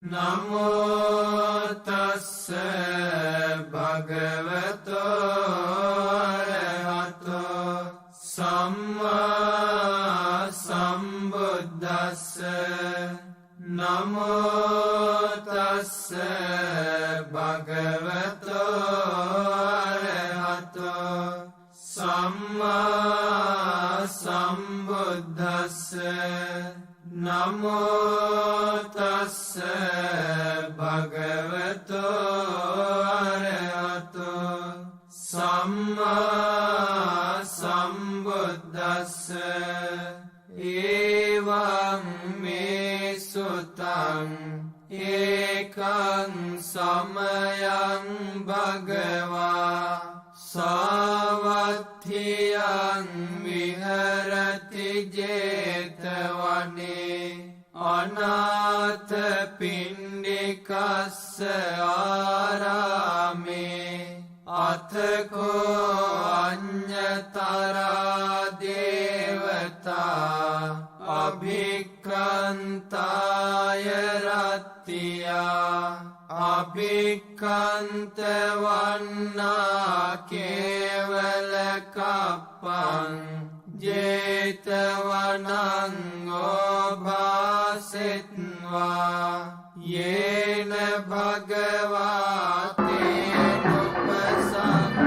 නමෝ තස්ස භගවතෝ අරහතෝ සම්මා සම්බුද්දස්ස නමෝ තස්ස භගවතෝ අරහතෝ සම්මා සම්බුද්දස්ස නමෝ තස්ස භගවතෝ අරහතෝ සම්මා සම්බුද්දස්ස එවං මේ සුතං ඒකං සමයං භගවා සාවත්ථියං විහරති ජේතවනේ අනාථ පිණ්ඩිකස්ස ආරාමේ අතකෝ අඤ්ඤතරා දේවතා අභික්ඛන්තාය රත්තියා අභික්ඛන්ත වන්නා කේවල කප්පං ජේතවනං ඕභාසෙත්වා යේන භගවා තේන උපසංගමේ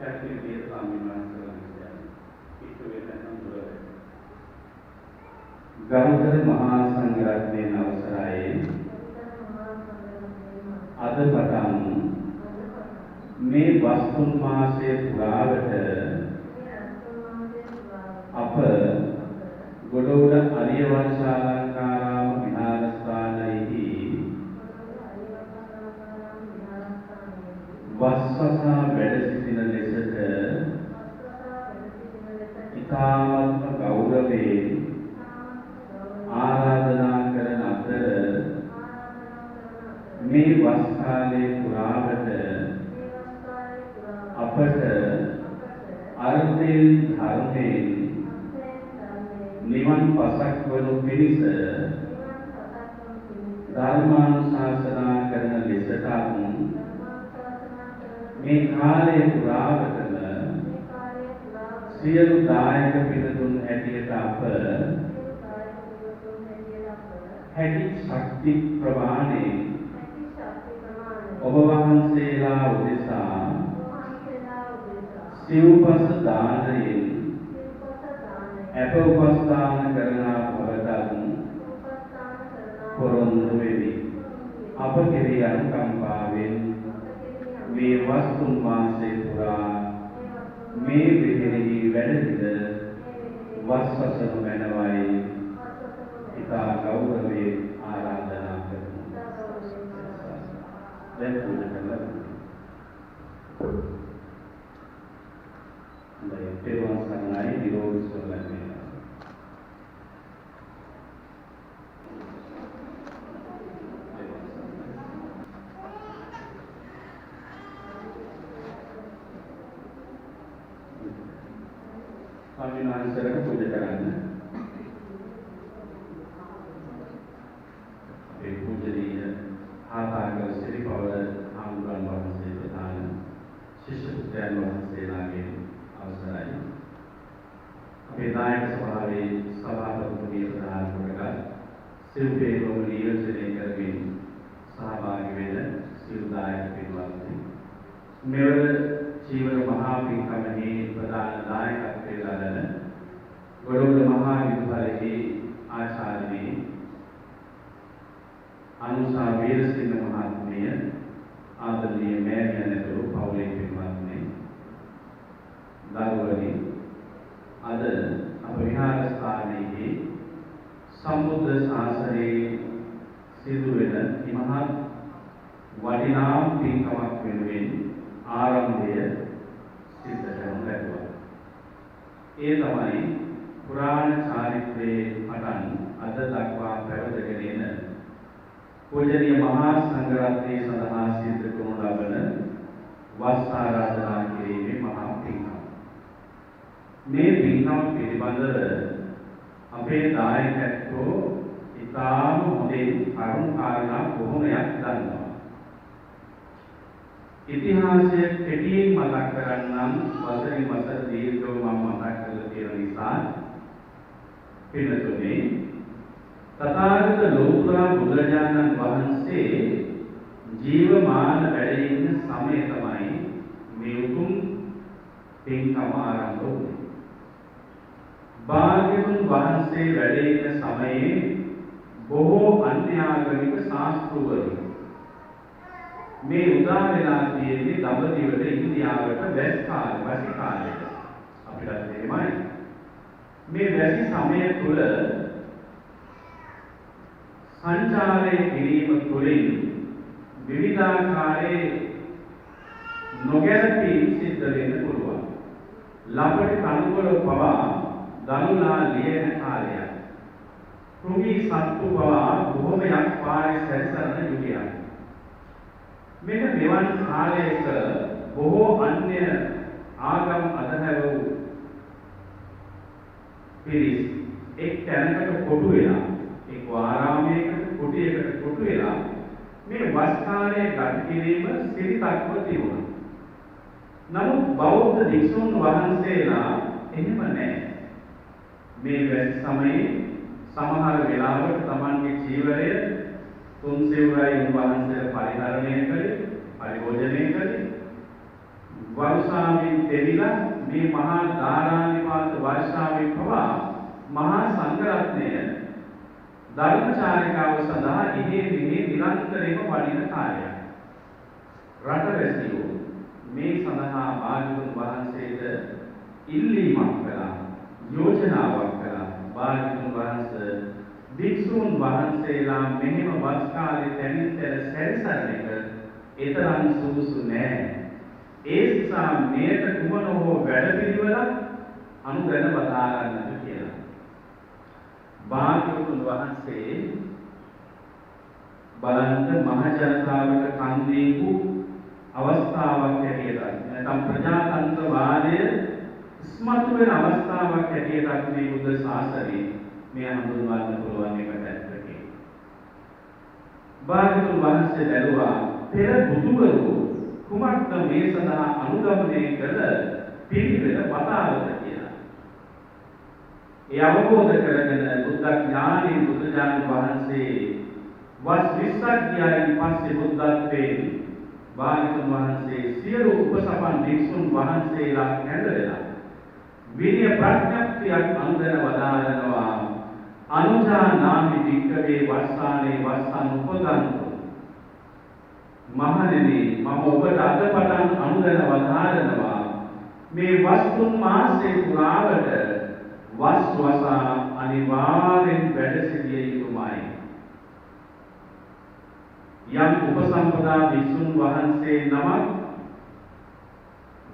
පැතිරිය සම්මාන කරනවා. ඒක වෙනම දුරයි. ගෞතම මහා සංඝරත්නයේ අවසරයි අද පටන් මේ වස්තුන් මාසයේ පුරාවට අප ගොඩොල අරිය වංශාලංකාරාම විහාරස්ථානයේහි වස්සසා වැඩ සිටින ලෙසට ඉතාමත්ම ගෞරවයෙන් ආරාධනා කරන අතර මේ වස් කාලයේ පුරාවට අපට අර්ථයෙන් ධර්මයෙන් නිවන් පසක් වනු පිණිස ධර්මානුශාසනා කරන ලෙසට මේ කාලයේ පුරාවටම සියලු දායක පිළිතුන් ඇටියට අප හැකි ශක්ති ප්‍රමාණයෙන් ඔබ වහන්සේලා උදෙසා සිව්පස දානයෙන් අප උපස්ථාන කරනා බවටත් පොරොන්දු වෙමි. අප කෙරෙහි අනුකම්පාවෙන් මේ වස්තුන් මාසයේ පුරා මේ විහෙරෙහි වැඩසිට වස්වසන මැනවයි ඉතා ගෞරවයෙන් ආරාධනා කරමු. දැන් පූජා කරලා පෙරවන් සරණයි නිරෝධ සුව ලැබේවා. ස්වාමීන් වහන්සේට පූජා කරන්න. ඒ පූජනීය ආතාගල සිරිපවල ආමුගන් වහන්සේ ප්‍රධාන ශිෂ්‍ය පුත්‍රයන් වහන්සේලාගේ අවසරයි. අපේ නායක සභාවේ සභාපතිතුමිය ප්‍රධාන කොටගත් සිව්පේ රෝම නියෝජනය කරමින් සහභාගී වෙන සියලු දායක පින්වත්නි, මෙවර චීවර මහා පින්කමෙහි ප්‍රධාන දායකත්වයේ ලබන ගොඩොල්ල මහා විදුහලෙහි ආචාර්යනි අනුසා වීරසිංහ මහත්මිය, ආදරණීය මෑණියන් ඇතුළු පවුලේ පින්වත්නි, දරුවනි, අද අප විහාරස්ථානයේහි සම්බුද්ධ ශාසනයේ සිදුවෙන ඉමහත් වටිනා පින්කමක් වෙනුවෙන් ආරම්භය සිද්ධ කරනු ලැබුවා. ඒ තමයි පුරාණ චාරිත්‍රයේ පටන් අද දක්වා පැවතගෙන එන පූජනීය මහා සංඝරත්නයේ සඳහා සිද්ධ කරනු ලබන වස් ආරාධනා කිරීමේ මහා පින්කම. මේ පින්කම පිළිබඳව අපේ දායකත්වෝ ඉතාම හොඳින් කරුණු කාරණා බොහොමයක් දන්නවා. ඉතිහාසය කෙටියෙන් මතක් කරන්නම්. වසරින් වසර දීර්ඝව මම මතක් කරලා තියෙන නිසා පිළිතුරේ තථාගත ලෝතුරා බුදුරජාණන් වහන්සේ ජීවමාන වැඩ ඉන්න සමය තමයි මේ උතුම් පින්කම ආරම්භ වුනේ. භාග්‍යවතුන් වහන්සේ වැඩ ඉන්න සමයේ බොහෝ අන්‍යාගමික ශාස්ත්‍රවරු මේ උදා වෙලා තියෙන්නේ දඹදිවට ඉන්දියාවට වැසි කාලයට. අපිට තේරෙමයි මේ වැසි සමය තුල සංචාරය කිරීම තුළින් විවිධාකාරයේ නොගැලපීම් සිද්ධ වෙන්න පුළුවන්. ළඟට කණුවල පවා දනුලා ලියන කාලයක්. කෘමි සත්තු පවා බොහොමයක් පාරේ සැරිසරන යුගයක්. මෙන්න මෙවන් කාලයක බොහෝ අන්‍ය ආගම් අදහව වූ පිරිස් එක් තැනකට කොටු වෙලා, එක් ආරාමයකට කුටියකට කොටු වෙලා මේ වස් කාලයේ ගත කිරීම සිරිතක්ව තිබුණා. නමුත් බෞද්ධ භික්ෂුන් වහන්සේලා එහෙම නැහැ. මේ වැසි සමයේ සමහර වෙලාවට තමන්ගේ ජීවනය තුන් සිවුරයි වහන්සේලා පරිහරණය කළේ, පරිභෝජනය කළේ. වර්ෂාවෙන් දෙවිලා මේ මහා ධාරානිපාත වර්ෂාවෙන් පවා මහා සංඝරත්නය ධර්මචාරිකාව සඳහා ඉහි මෙහි නිරන්තරයෙන්ම වඩින කාර්යයක්. රටවැසියෝ මේ සඳහා භාග්‍යවතුන් වහන්සේට ඉල්ලීමක් කළා, යෝජනාවක් කළා. භාග්‍යවතුන් වහන්සේ භික්ෂුන් වහන්සේලා මෙහෙම වස් කාලේ තැනිතර සැරිසරන එක එතරම් සුදුසු නෑ. ඒ නිසා මේක කුමන හෝ වැඩපිළිවෙලක් අනුගමනය වදාරන්නට කියලා. භාග්‍යවතුන් වහන්සේ බලන්න මහ ජනතාවට කන් දීපු අවස්ථාවක් හැටියට නැත්නම් ප්‍රජාතන්ත්‍රවාදය ඉස්මතු වෙන අවස්ථාවක් හැටියට මේ බුද්ධ ශාසනය මේ හඳුන්වන්න පුළුවන් එක පැත්තකින්. භාග්‍යවතුන් වහන්සේ දැරුවා පෙර බුදුවරු කුමක්ද මේ සඳහා අනුගමනය කළ පිළිවෙල වතාවත කියලා. ඒ අවබෝධ කරගෙන බුද්ධ ඥානී බුදුජානක වහන්සේ වස් 20ක් ගියායින් පස්සේ බුද්ධත්වයෙන් භාග්‍යවතුන් වහන්සේ සියලු උපසපන් භික්ෂුන් වහන්සේලා හැඳලා විනය ප්‍රඥප්තියක් අනුදැන වදාරනවා. අනුජා නාමි වික්කවේ වස්සානේ වස්සන් උපගන්තු. මහණෙනි මම ඔබට අද පටන් අනුදැන වදාරනවා මේ වස්තුන් මාසේ පුරාවට වස් වසා අනිවාර්යෙන් වැඩ සිටිය යුතුමයි. යම් උපසම්පදා භික්ෂුන් වහන්සේ නමක්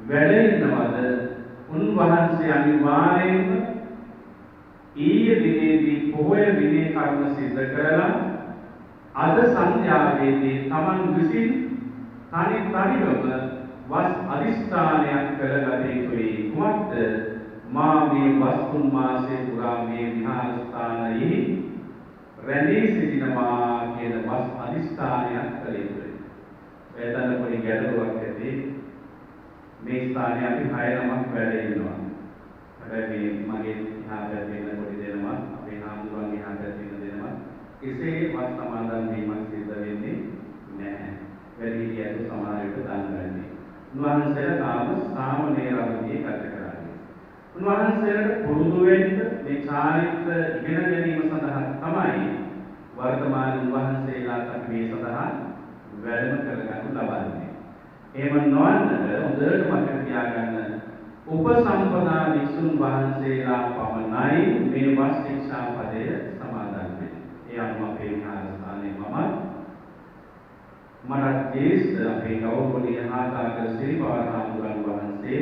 වැඩ ඉන්නවද උන්වහන්සේ අනිවාර්යෙන්ම ඊයේ දිනේදී පොහොය විනය කර්ම සිද්ධ කරලා අද සංධ්‍යාවේදී තමන් විසින් තනිවම වස් අදිස්ථානයක් කරගත යුතුයි. කුමක්ද? මා මේ වස්තුන් මාසේ පුරා මේ විහාරස්ථානයේ රැඳී සිටිනවා කියන වස් අදිස්ථානයක් කළ යුතුයි. එතන පොඩි ගැටලුවක් ඇති. මේ ස්ථානයේ අපි 6 නමක් වැඩ ඉන්නවා. හැබැයි මගේ ඉහා පැත්තේ පොඩි දෙනවා අපේ හාමුදුරුවන්ගේ ඉහා පැත්තේ දෙනවා. එසේ වස් සමාදන් වීමක් සිද්ධ වෙන්නේ නැහැ. වැඩි හිටියෝ සමහර විට දාන ගන්නේ. උන්වහන්සේලා තාම සාමණේරවදී ගත කරන්නේ. උන්වහන්සේලාට පුරුදු වෙන්න මේ චාරිත්‍ර ඉගෙන ගැනීම සඳහා තමයි වර්තමාන උන්වහන්සේලාට අපි මේ සඳහා වැඩම කරගන්න ලබන්නේ. එහෙම නොවන්නට හොඳට මතක තියාගන්න උපසම්පදා භික්ෂුන් වහන්සේලා පමණයි මේ වස් ශික්ෂා පදය සමාදන් වෙන්නේ. ඒ අනුව අපේ විහාරස්ථානයේ මට ජේෂ්ඨ අපේ ගෞරවනීය ආකාර ශ්‍රීපාද හාමුදුරන් වහන්සේ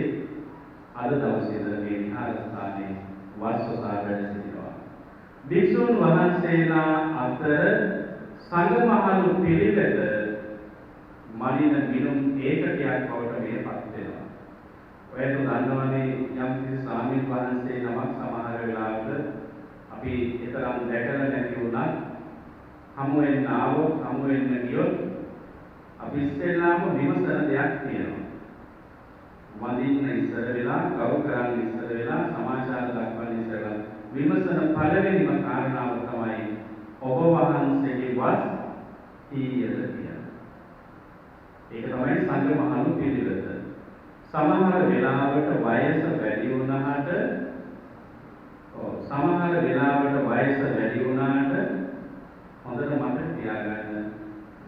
අද දවසේ මේ විහාරස්ථානයේ වස්වසා වැඩ සිටිනවා. භික්ෂුන් වහන්සේලා අතර සංඝමහලු පිළිවෙත මනින මිනුම් ඒකකයක් බවට මේපත් වෙනවා. ඔයත් දන්නවනේ යම් කිසි ස්වාමීන් වහන්සේ නමක් සමහර වෙලාවට අපි ඊතරම් දැකලා නැති වුණත් හමු වෙන්න ආවොත් හමු වෙන්න ගියොත් අපි ඉස්සෙල්ලාම විමසන දෙයක් තියෙනවා. වඳින්න ඉස්සර වෙලා ගෞරව කරන්න ඉස්සර වෙලා සමාචාර දක්වන්න ඉස්සර විමසන පළවෙනිම කාරණාව තමයි ඔබ වහන්සේගේ වස් කීයද කියලා. ඒක තමයි සංඝමහලු පිළිවෙත. සමහර වෙලාවට වයස වැඩි වුණාට හොඳට මතක තියාගන්න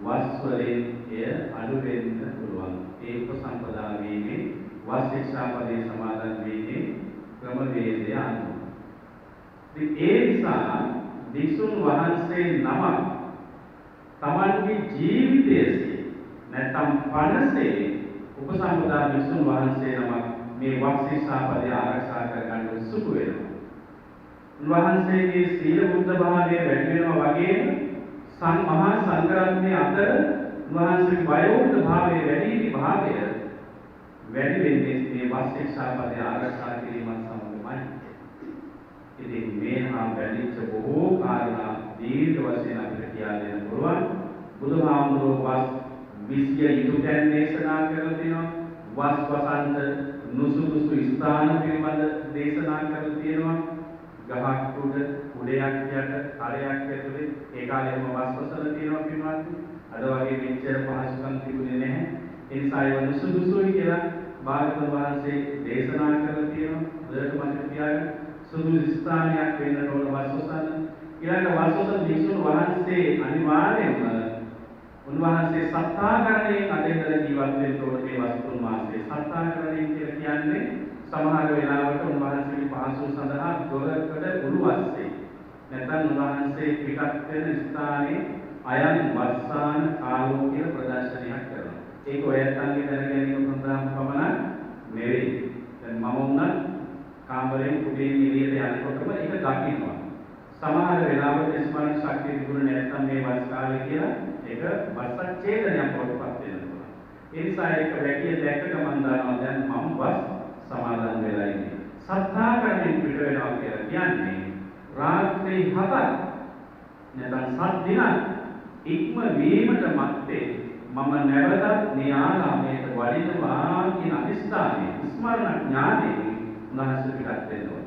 වස් වලින් එය අඩු වෙන්න පුළුවන්. ඒ උපසම්පදා වීමේ වස් ශික්ෂාපදේ සමාදන් වීමේ ක්‍රමවේදය අනුව. ඉතින් ඒ නිසා භික්ෂුන් වහන්සේ නමක් තමන්ගේ ජීවිතයේ නැත්නම් පනසේ උපසම්පදා භික්ෂුන් වහන්සේ නමක් මේ වස් ශික්ෂාපදේ ආරක්ෂා කරගන්න උත්සුක වෙනවා. උන්වහන්සේගේ සීල බුද්ධ භාවය වැඩි වෙනවා වගේම මහා සංඝරත්නය අතර උන්වහන්සේගේ වයෝවෘද්ධ භාවයේ වැඩි භාවය වැඩි වෙන්නේ මේ වස් ශික්ෂාපදේ ආරක්ෂා කිරීමත් සමගමයි. ඉතින් මේ හා වැඩිච්ච බොහෝ කාරණා දීර්ඝ වශයෙන් අපිට කියා දෙන්න පුළුවන්. බුදුහාමුදුරුවෝ වස් 20 යුතු තැන් දේශනා කරලා තියෙනවා. වස් වසන්ත නුසුදුසු ස්ථාන පිළිබඳ දේශනා කරලා තියෙනවා. ගහක් උඩ කුඩයක් යට කරයක් ඇතුලේ ඒ කාලේම වස්වසල තියෙනවා පින්වත්නි. අද වගේ මෙච්චර පහසුකම් තිබුණේ නැහැ. ඒ නිසා ඒව නුසුදුසුයි කියලා භාගතුන් වහන්සේ දේශනා කරලා තියෙනවා. හොඳට මතක තියාගන්න. සුදුසු ස්ථානයක් වෙන්න ඕන වස්සසන. ඊළඟ වස්සසන විසුණු වහන්සේ අනිවාර්යයෙන්ම උන්වහන්සේ සත්‍යාකරණයෙන් අදෙන්දල ජීවත් වෙන්න ඕන මේ වස්තුන් වාසයේ. සත්‍යාකරණය කියලා කියන්නේ සමහර වෙලාවට උන්වහන්සේගේ පහසු සඳහා දොරකඩ උළුවස්සේ නැත්නම් උන්වහන්සේ පිටත් වෙන ස්ථානයේ අයන් වස්සාන කාලෝ කියලා ප්‍රදර්ශනයක් කරනවා. ඒක ඔයයන්ගේ දැනගැනීම සඳහා පමණක් නෙවෙයි. දැන් මම උනත් කාමරයෙන් කුඩේ එළියට යනකොටම ඒක දකින්නවා. සමහර වෙලාවට ස්මරණ ශක්තිය තිබුණ නැත්නම් මේ වස් කාලේ කියලා ඒක වස්සච්ඡේදනයක් වඩපත් වෙනවා. ඒ නිසා ඒක වැටිය දැක්ක මම දන්නවා දැන් මම වස් සමාදන් වෙලා ඉන්නේ. සත්‍යාකරණයෙන් පිට වෙනවා කියලා කියන්නේ රාත්‍රී 7ක් නැත්නම් 7 දිනක් ඉක්ම වීමට මත්තේ මම නැවතත් මේ ආරාමයට වඩිනවා කියන අදිස්ථානයේ ස්මරණ ඥානයේ උන්වහන්සේ පිටත් වෙනවා.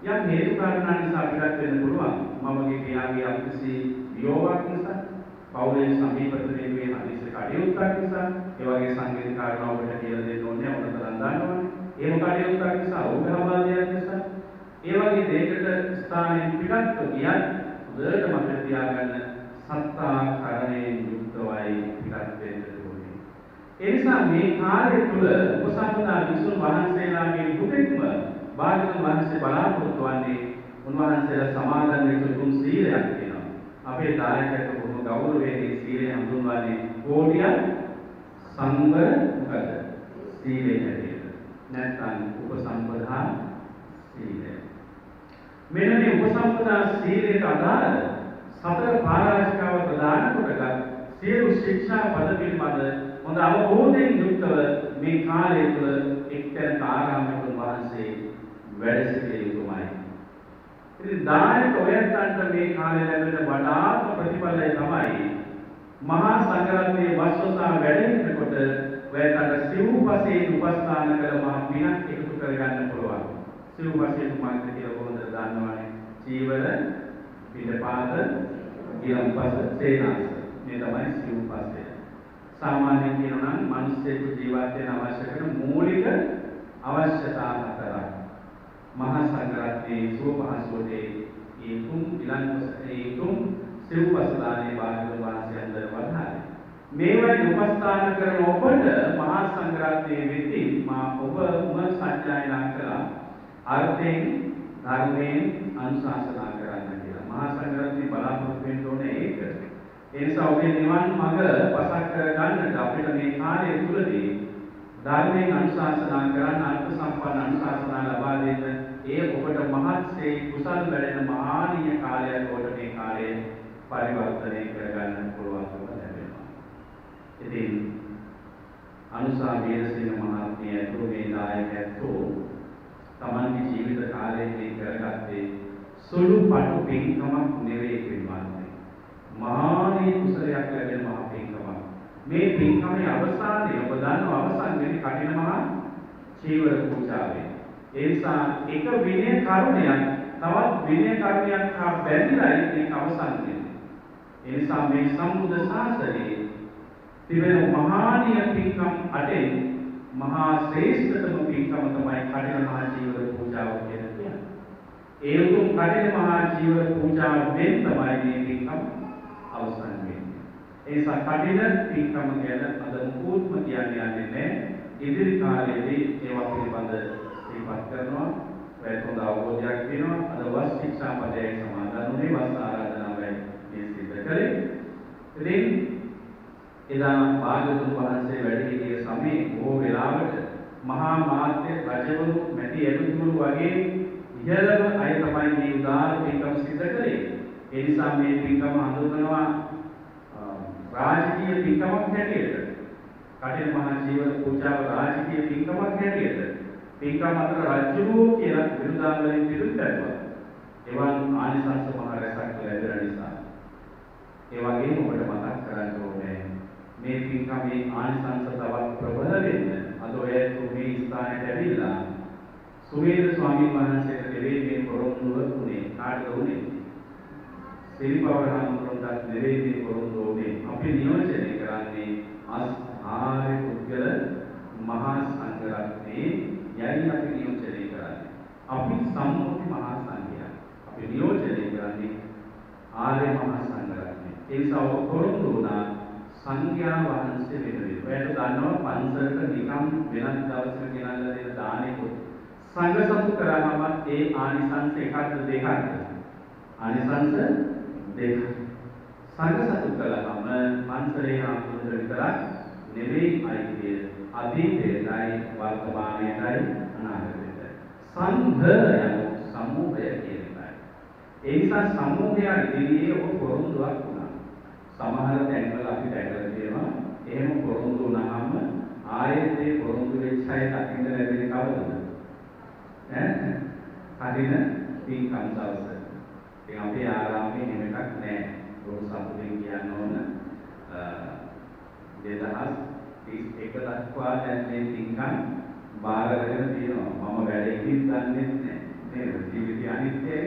යම් හේතු කාරණා නිසා පිටත් වෙන්න පුළුවන්. මමගේ පියාගේ අපිසි වියෝගයක් නිසා, පෞලේ සමීපතේ මේ හදිස්සිය කඩියුත්තක් නිසා, ඒ වගේ සංගීත කාරණා වලට කියලා දෙන්න ඕනේ උනතරන් දන්නවනේ. ඒව කඩියුත්තක් නිසා, ඕගහවාදයක් නිසා, ඒ වගේ දෙයකට ස්ථානයෙන් පිටත්ව ගියත් හොඳට මතක තියාගන්න සත්‍යාකරණයෙන් යුක්තවයි පිටත් වෙන්න ඕනේ. ඒ නිසා මේ කාලය තුල උපසම්පදා විසුණු වහන්සේලාගේ දුකෙක්ම භාග්‍යවතුන් වහන්සේ බලාපොරොත්තු වන්නේ උන්වහන්සේලා සමාදන් වෙච්ච උතුම් සීලයක් තියෙනවා. අපේ දායකයන්ට බොහොම ගෞරවයෙන් මේ සීලය හඳුන්වන්නේ කෝටිය සංවර මොකද? සීලය හැටියට. නැත්නම් උපසම්පදා සීලය. මෙන්න මේ උපසම්පදා සීලයට අදාළ සතර පාරාජිකාව ප්‍රදාන කොටගත් සියලු ශික්ෂා පද පිළිබඳ හොඳ අවබෝධයෙන් යුක්තව මේ කාලය තුළ එක්තැනක ආරාමයක වහන්සේ වැඩ සිටිය යුතුමයි. ඉතින් දායක ඔයයන්ට මේ කාලේ ලැබෙන වඩාත්ම ප්‍රතිඵලය තමයි මහා සංඝරත්නයේ වස්වසා වැඩ සිටිනකොට ඔයයන්ට සිව්පසයෙන් උපස්ථාන කළ මහ පිනක් එකතු කරගන්න පුළුවන්. සිව්පසයෙන් මාර්ගය කියලා කොහොමද දන්නවනේ? චීවර, පිටපාත, ගිලම්පස, සේනාස. මේ තමයි සිව්පසය. සාමාන්‍යයෙන් කියනවා නම් මිනිස්සෙකු ජීවත් වෙන්න අවශ්‍ය කරන මූලික අවශ්‍යතා හතරක්. මහා සංඝරත්නයේ සුවපහසුවේ ඊතුම් ඊතුම් සිව්පසදානේ භාග්‍යවතුන් වහන්සේ අnder වදාළේ. මේවයි උපස්ථාන කරන ඔබට මහා සංඝරත්නයේ වෙති මා ඔබ උම සත්‍යයනා කළා අර්ථයෙන් ධර්මයෙන් අනුශාසනා කරන්න කියලා. මහා සංඝරත්නයේ බලාපොරොත්තු වෙන්න ඕනේ ඒක. ඒ නිසා ඔබේ නිවන් මඟ පසක් කර ගන්නට අපිට මේ කාලය තුලදී ධර්මයෙන් අනුශාසනා කරන්න අර්ථ සම්පන්න අනුශාසනා ලබා දෙන්න ඒ ඔබට මහත්සේ කුසල් වැඩෙන මහානීය කාලයක් ඔබට මේ කාලය පරිවර්තනය කරගන්න පුළුවන්කම ලැබෙනවා. ඉතින් අනුසා වීරසිංහ මහත්මිය ඇතුළු මේ දායකයෝ තමන්ගේ ජීවිත කාලයේදී කරගත්තේ සුළු පටු පින්කමක් නෙවෙයි පින්වත්නි. මහානීය කුසලයක් ලැබෙන මහා පින්කමක්. මේ පින්කමේ අවසානයේ ඔබ දන්නව අවසන් වෙන්නේ කටින මහා චීවර පූජාවේ. ඒ නිසා එක විනය කර්මයක් තවත් විනය කර්මයක් හා බැඳිලා මේක අවසන් වෙන්නේ. ඒ නිසා මේ සම්බුද්ධ ශාසනයේ තිබෙන මහානීය පින්කම් අටෙන් මහා ශ්‍රේෂ්ඨතම පින්කම තමයි කටින මහා චීවර පූජාව කියන්නේ. ඒ උතුම් කටින මහා චීවර පූජාවෙන් තමයි මේ පින්කම අවසන් වෙන්නේ. ඒ නිසා කටින පින්කම ගැන අද මුකුත්ම කියන්නේ නැහැ. ඉදිරි කාලයේදී ඒවා පිළිබඳ සිහිපත් කරනවා. වැටුඳ අවබෝධයක් වෙනවා. අද වස් ශික්ෂා පදයේ සමාදන් වුණේ වස් ආරාධනාවයි මේ සිද්ධ කරේ. ඉතින් එදා භාගතුන් වහන්සේ වැඩ සිටිය සමයේ බොහෝ වෙලාවට මහා මාත්‍ය රජවරු මැති එතුමුරු වගේ ඉහළම අය තමයි මේ උදාර පින්කම සිද්ධ කළේ. ඒ නිසා මේ පින්කම හඳුන්වනවා රාජකීය පින්කමක් හැටියට. කටින මහා ජීවන පූජාව රාජකීය පින්කමක් හැටියට. පින්කම අතර රජුරෝ කියලා විරුදාංගලින් පිළිතුරු දැරුවා. එවන් ආනිසංස මහ රැසක් ලැබෙන නිසා. ඒ වගේම ඔබට මතක් කරගන්න ඕනේ මේ පින්කමේ ආනිසංස තවත් ප්‍රබල වෙන්න අද ඔය මේ ස්ථානයට ඇවිල්ලා සුමේද ස්වාමීන් වහන්සේට දෙවේ මේ පොරොන්දුව උනේ කාටද උනේ? සිරිපවරහඳුරන්ට දෙවේ මේ පොරොන්දුව උනේ. අපි නියෝජනය කරන්නේ ආර්ය පුද්ගල මහා සංඝරත්නය ඒ නිසා ඔබ පොරොන්දු වුණා සංඝයා වහන්සේ වෙනුවෙන්. ඔයාලට දන්නවා පන්සලට නිකම් වෙනත් දවසක ගෙනල්ලා දෙන දානෙකුත් සංඝ සතු කරාම ඒ ආනිසංස එකක්ද දෙකක්ද? ආනිසංස දෙකක්. සංඝ සතු කළාම පන්සලේ ආතුර විතරක් නෙවෙයි අයිතිය අතීතයටයි වර්තමානයටයි අනාගතයටයි. සංඝ යන සමූහය කියන එකයි. ඒ නිසා සමූහය ඉදිරියේ ඔබ පොරොන්දුවක් වුණා. සමහර තැන්වල අපි දැකලා තියෙනවා එහෙම පොරොන්දු වුණාම ආයෙත් ඒ පොරොන්දු වෙච්ච අය දකින්න ලැබෙන්නේ කවදද? හරින පින්කම් දවස. ඉතින් අපේ ආරාමයේ එහෙම එකක් නැහැ. බොහෝ සතුටින් කියන්න ඕන 2031 දක්වා දැන් මේ පින්කම් බාරගෙන තියෙනවා. මම වැඩේකින් දන්නේ නැහැ. නේද? ජීවිතය අනිත්‍යයි.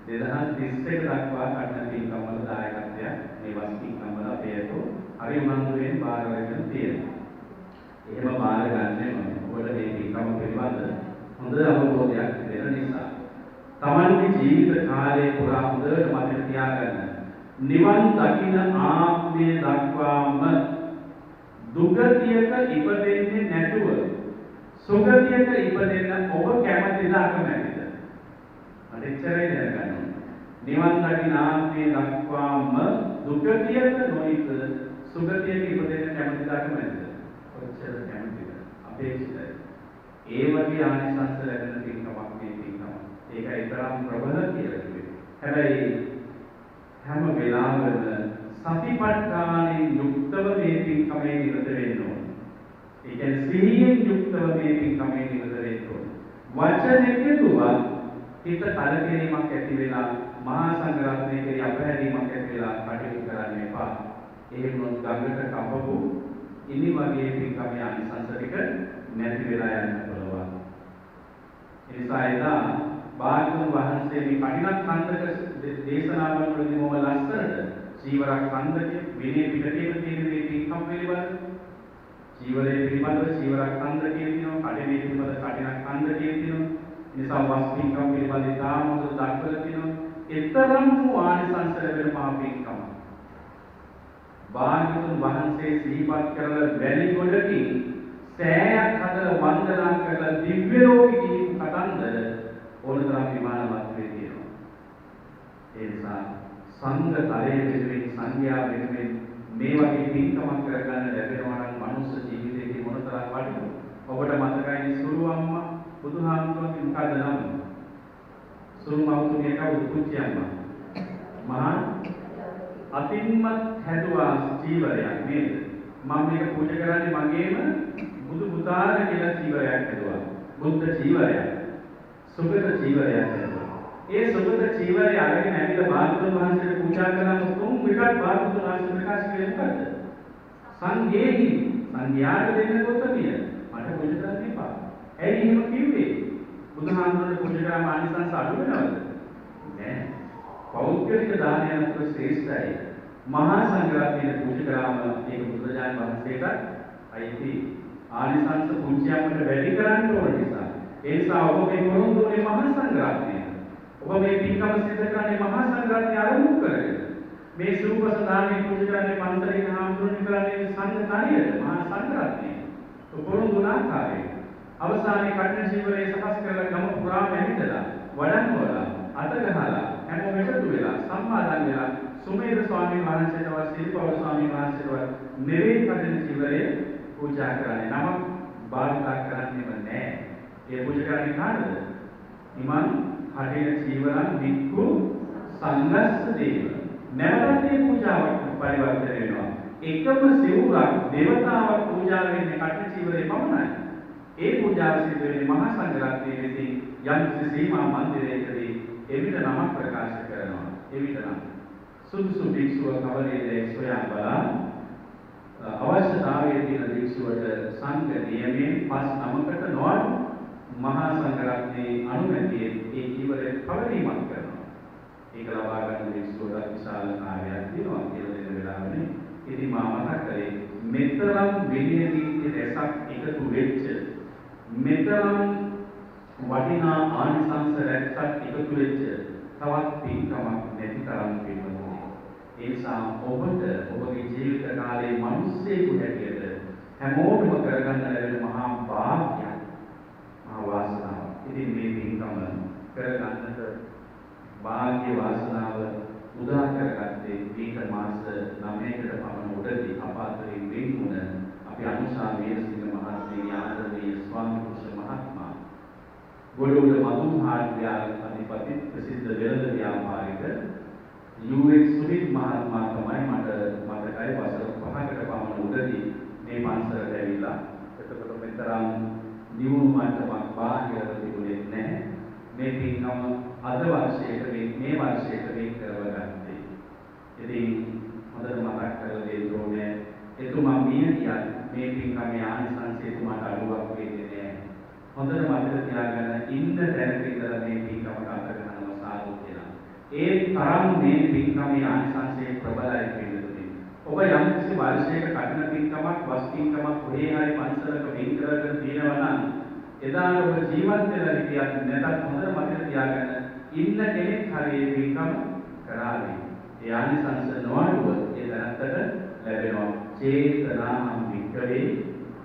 2031 දක්වා කටන පින්කම් වල දායකත්වයක් මේ වස් පින්කම් වල අපේ අතෝ හරි උනන්දුවෙන් බාරගෙන තියෙනවා. එහෙම බාරගන්නේ ඔබට මේ පින්කම් පිළිබඳ හොඳ අවබෝධයක් දෙන නිසා තමන්ගේ ජීවිත කාලය පුරා හොඳට මතක තියාගන්න. නිවන් දකින ආත්මය දක්වාම දුගතියක ඉපදෙන්නේ නැතුව සුගතියක ඉපදෙන්න ඔබ කැමතිද අකමැතිද? අනිච්චරේ දැනගන්න. නිවන් දකින ආත්මය දක්වාම දුගතියක නොයිපද සුගතියක ඉපදෙන්න කැමතිද අකමැතිද? කොච්චර කැමතිද? අපේක්ෂිතයි. ඒ වගේ ආනිසංස ලැබෙන පින්කමක් මේ පින්කම. ඒකයි තරම් ප්‍රබල කියලා කිව්වේ. හැබැයි හැම වෙලාවෙම සතිපට්ඨානෙන් යුක්තව මේ පින්කමේ නිරත වෙන්න ඕන. ඒ කියන්නේ සිහියෙන් යුක්තව මේ පින්කමේ නිරත වෙන්න ඕන. වචනේ කියුවා හිත කලකිරීමක් ඇති වෙලා මහා සංඝරත්නයේ කෙරෙහි අපහැරීමක් ඇති වෙලා කටයුතු කරන්න එපා. එහෙම වුණොත් ගඟට කපපු ඉනි වගේ පින්කමේ ආනිසංස ටික නැති වෙලා යන්න පුළුවන්. ඒ නිසා එදා භාග්‍යවතුන් වහන්සේ මේ කටිනක් කන්දක දේශනාවන් වලදී මොම ලස්සනට චීවරක් කන්දක විනය පිටකේම තියෙන මේ පින්කම් පිළිබඳ චීවරයේ පිළිබඳව චීවරක් කන්දකේ තියෙනවා, කඩේ පිළිබඳ කටිනක් කන්දකේ තියෙනවා. ඒ නිසා වස් පින්කම් පිළිබඳ තාමද දක්වලා තියෙනවා. එතරම් වූ ආනිසංස ලැබෙන මහා පින්කම. භාග්‍යවතුන් වහන්සේ සිහිපත් කරලා වැලි ගොඩකින් සෑයක් හදලා වන්දනා කරලා දිව්‍ය ලෝකෙ ගිහින් කතන්දර ඕනතරම් විමානවත් වේ තියෙනවා. ඒ නිසා සංඝ තරයේ වෙනුවෙන් සංඝයා වෙනුවෙන් මේ වගේ පින්කමක් කරගන්න ලැබෙනවා නම් මනුස්ස ජීවිතයේ මොනතරම් වටිනවද? ඔබට මතකයි සුරු අම්මා බුදුහාමුදුරුවන්ගේ මොකද නම? සුරු මව්තුමිය කවුද? පුංචි අම්මා. මහා අතින්ම හැදුවා ජීවරයක් නේද? මම මේක පූජා කරන්නේ මගේම බුදු පුතාට කියලා ජීවරයක් හැදුවා. බුද්ධ ජීවරයක්. සුගත ජීවරයක් හැදුවා. ඒ සුගත ජීවරය අරගෙන ඇවිල්ලා භාග්‍යවතුන් වහන්සේට පූජා කළාම තුන් විකත් භාග්‍යවතුන් වහන්සේ ප්‍රකාශ කළේ මොකද්ද? සංඝේහි සංඝයාට දෙන්න කොතනිය? මට පූජා කරන්න එපා. ඇයි එහෙම කිව්වේ? බුදුහාමුදුරනේ පූජා කරාම ආනිසංස අඩු වෙනවද? නෑ. පෞද්ගලික දානයක් ශ්‍රේෂ්ඨයි. මහා සංඝරත්නයේ පූජා කරාම ඒක බුදුරජාණන් වහන්සේට අයිති. ආනිසංස පුංචියකට වැඩි කරන්න ඕන නිසා. ඒ නිසා ඔබ මේ පොරොන්දුනේ මහා සංඝරත්නය. ඔබ මේ පින්කම සිදු කරන්නේ මහා සංඝරත්නය ආරම්භ කරගෙන. මේ සූපස දානේ පූජා කරන්නේ පන්සලේ හාමුදුරනේ කරන්නේ සංඝ කාර්යය මහා සංඝරත්නය. පොරොන්දුනාකාරය. අවසානයේ කඨින ජීවරයේ සකස් කරලා ගම පුරාම ඇවිදලා වඩන්වලා අත ගහලා හැමෝම එකතු වෙලා සම්මාදන් වෙලා සුමේද ස්වාමීන් වහන්සේටවත් සිරිපවර ස්වාමීන් වහන්සේටවත් නෙවෙයි කඨින ජීවරයේ පූජා කරන්නේ. නම බාධා කරන්නේම නැහැ. ඒ පූජා කරන්නේ කාටද? ඉමන් කඨින ජීවරන් වික්ඛු සංඝස්ස දේව. නැවතත් මේ පූජාවට පරිවර්තනය වෙනවා. එකම සිවුරක් දේවතාවක් පූජා වෙන්නේ කඨින ජීවරේ පමණයි. ඒ පූජාව සිදු වෙන්නේ මහා සංඝරත්නයේ විසින් යම් සීමා මන්දිරයකදී එවිට නමක් ප්‍රකාශ කරනවා. එවිට නම් සුදුසු භික්ෂුව කවරේද සොයා බලා අවශ්‍යතාවයේ තියෙන භික්ෂුවට සංඝ නියමයෙන් පස් නමකට නොඅඩු මහා සංඝරත්නයේ අනුමැතියෙන් ඒ ජීවරය පවරීමක් කරනවා. ඒක ලබා ගන්න භික්ෂුවට විශාල කාර්යයක් දෙනවා කියලා දෙන වෙලාවනේ. ඉතින් මා මතක් කරේ මෙතරම් විනය නීති රැසක් එකතු වෙච්ච මෙතරම් වටිනා ආනිසංස රැසක් එකතු වෙච්ච තවත් පින්කමක් නැති තරම් පින්වතුනි. ඒ නිසා ඔබට ඔබගේ ජීවිත කාලයේ මිනිස්සෙකු හැටියට හැමෝටම කරගන්න ලැබෙන මහා භාග්‍යයක්, මහා වාසනාවක්. ඉතින් මේ පින්කම කරගන්නට භාග්‍ය වාසනාව උදා කරගත්තේ දීක මාස 9කට පමණ උඩදී අප අතරින් වෙන් වුණ අපි අනුශා වීරසිංහ මහත්මිය ආදරණීය ස්වාමි පුරුෂ මහත්මයා, ගොඩොල්ල මදුහාර්යාල අධිපති ප්‍රසිද්ධ වෙළඳ ව්‍යාපාරික යූඑක් සුනිල් මහත්මයා තමයි මට මතකයි වසර 5කට පමණ උඩදී මේ පන්සලට ඇවිල්ලා. එතකොට මෙතරම් නිවුණු මට්ටමක් බාහිර තිබුණේ නැහැ. මේ පින්කම අද වර්ෂයට මේ වර්ෂයට වෙන් කරවගත්තේ. ඉතින් හොඳට මතක් කරලා දෙන්න ඕනේ, එතුමා මිය ගියත් මේ පින්කමේ ආනිසංසය එතුමාට අඩුවක් වෙන්නේ නැහැ. හොඳට මතක තියාගන්න, ඉන්න තැනක ඉඳලා මේ පින්කම කතා කරනවා සාදු කියලා. ඒ තරම් මේ පින්කමේ ආනිසංසය ප්‍රබලයි පිළිතුරේ. ඔබ යම් කිසි වර්ෂයක කටින පින්කමක්, වස් පින්කමක් කොහේ හරි පන්සලක වෙන් කරගෙන තියෙනවා නම් එදා ඔබ ජීවත් වෙලා හිටියත් නැතත් හොඳට මතක තියාගන්න, ඉන්න කෙනෙක් හරි මේ පින්කම කරාවි. ඒ ආනිසංස නොඅඩුව ඒ දැනත්තට ලැබෙනවා. චේතනාම් වික්‍රේ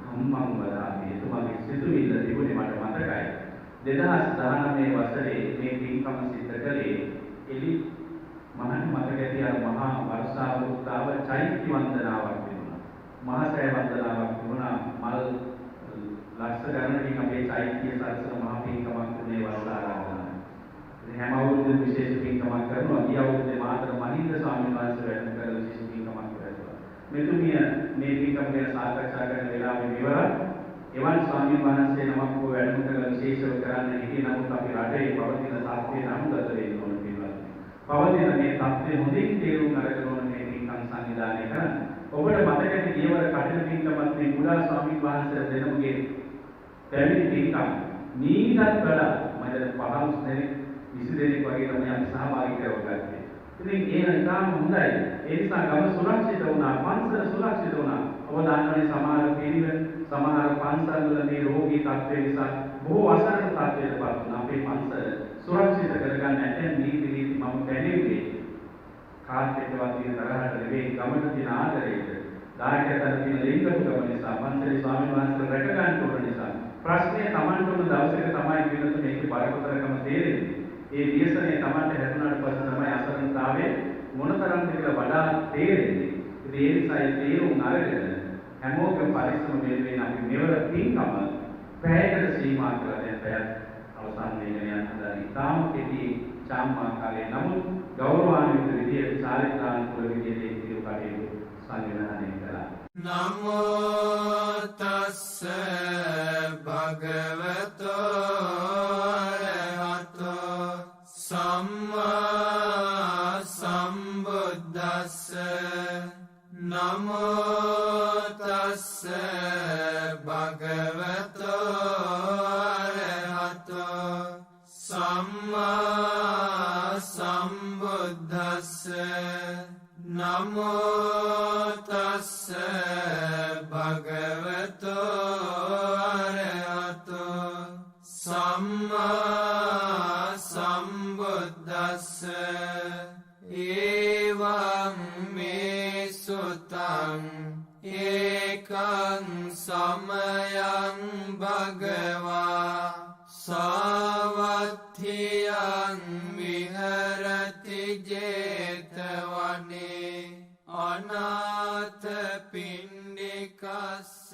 ධම්මං වදාමි. එතුමාගේ සිතුවිල්ල තිබුණේ මට මතකයි. 2019 වසරේ මේ පින්කම සිද්ධ කළේ එලි මහත් මතක තියා මහා වර්ෂාව උත්තාව චෛත්‍ය වන්දනාවක් තිබුණා. මහසෑය වන්දනාවක් තිබුණා. මල් ලක්ෂ ගණනකින් අපේ චෛත්‍ය සරසන මහා පින්කමක් මේ වර්ෂාරාධනා. ඉතින් හැම අවුරුද්දෙම විශේෂ පින්කමක් කරනවා. ගිය අවුරුද්දේ මාතර මහින්ද ස්වාමීන් වහන්සේ වැඩම කරලා විශේෂ පින්කමක් කරලා. මෙතුමිය මේ පින්කම ගැන සාකච්ඡා කරන වෙලාවේ ඉවරයි. එවන් ස්වාමීන් වහන්සේ නමක් වැඩම කරලා විශේෂව කරන්න හිටියේ. නමුත් අපි රටේ පවතින තත්ත්වය නමුගත වෙන්න ඕන කියලා. පවතින මේ තත්ත්වය හොඳින් තේරුම් අරගෙන ඕන මේ පින්කම් සංවිධානය කරන්න. ඔබට මතකයි ගියවර කටින පින්කමත් මේ මුලා ස්වාමීන් වහන්සේ දෙනමුගේ පැමිණි පින්කම් නීතත් වඩා මම 15 දෙනෙක් 20 දෙනෙක් වගේ තමයි අපි සහභාගී කරවගත්තේ. ඉතින් ඒක ඉතාම හොඳයි. ඒ නිසා ගම සුරක්ෂිත වුණා, පන්සල සුරක්ෂිත වුණා. ඔබ දන්නවනේ සමහර පිරිවෙන්, සමහර පන්සල්වල මේ රෝගී තත්ත්වය නිසා බොහෝ අසරණ තත්ත්වයකටපත් වුණා. අපේ පන්සල සුරක්ෂිත කරගන්න ඇතැම් නීති මම දැනෙන්නේ කාත් එක්කවත් තියෙන තරහට නෙවෙයි, ගමට තියෙන ආදරයට, දායකයන්ට තියෙන ලිංගතුකම නිසා, පන්සලේ ස්වාමීන් වහන්සේ රැක ගන්න ඕන නිසා. ප්‍රශ්නේ Tamanට උන දවසක තමයි කියනත් මේකේ බරපතලකම තේරෙන්නේ. ඒ වියසනේ Tamanට හැදුනාට පස්සේ තමයි අසරණතාවය මොනතරම්ද කියලා වඩා තේරෙන්නේ. ඉතින් ඒ නිසා ඒ තේරුම් අරගෙන හැමෝගම පරිස්සම වෙන්නේ අපි මෙවර පින්කම පැයකට සීමා කරලා දැන් පැයක් අවසන් වෙගෙන යන හදන ඉතාම කෙටි චාම්මාකාරයේ නමුත් ගෞරවාන්විත විදියට චාරිත්‍රානුකූල විදියට ඒ කටයුතු සංවිධානය කළා. නමෝ තස්ස භගවතෝ අරහතෝ සම්මා සම්බුද්දස්ස. නමෝ තස්ස භගවතෝ අරහතෝ සම්මා සම්බුද්දස්ස. නමෝ තස්ස භගවතෝ අරහතෝ සම්මා සම්බුද්දස්ස. ඒවං මේ සුතං ඒකං සමයං භගවා සාවත්ථියං විහරති ජේතවනේ අනාථ පිණ්ඩිකස්ස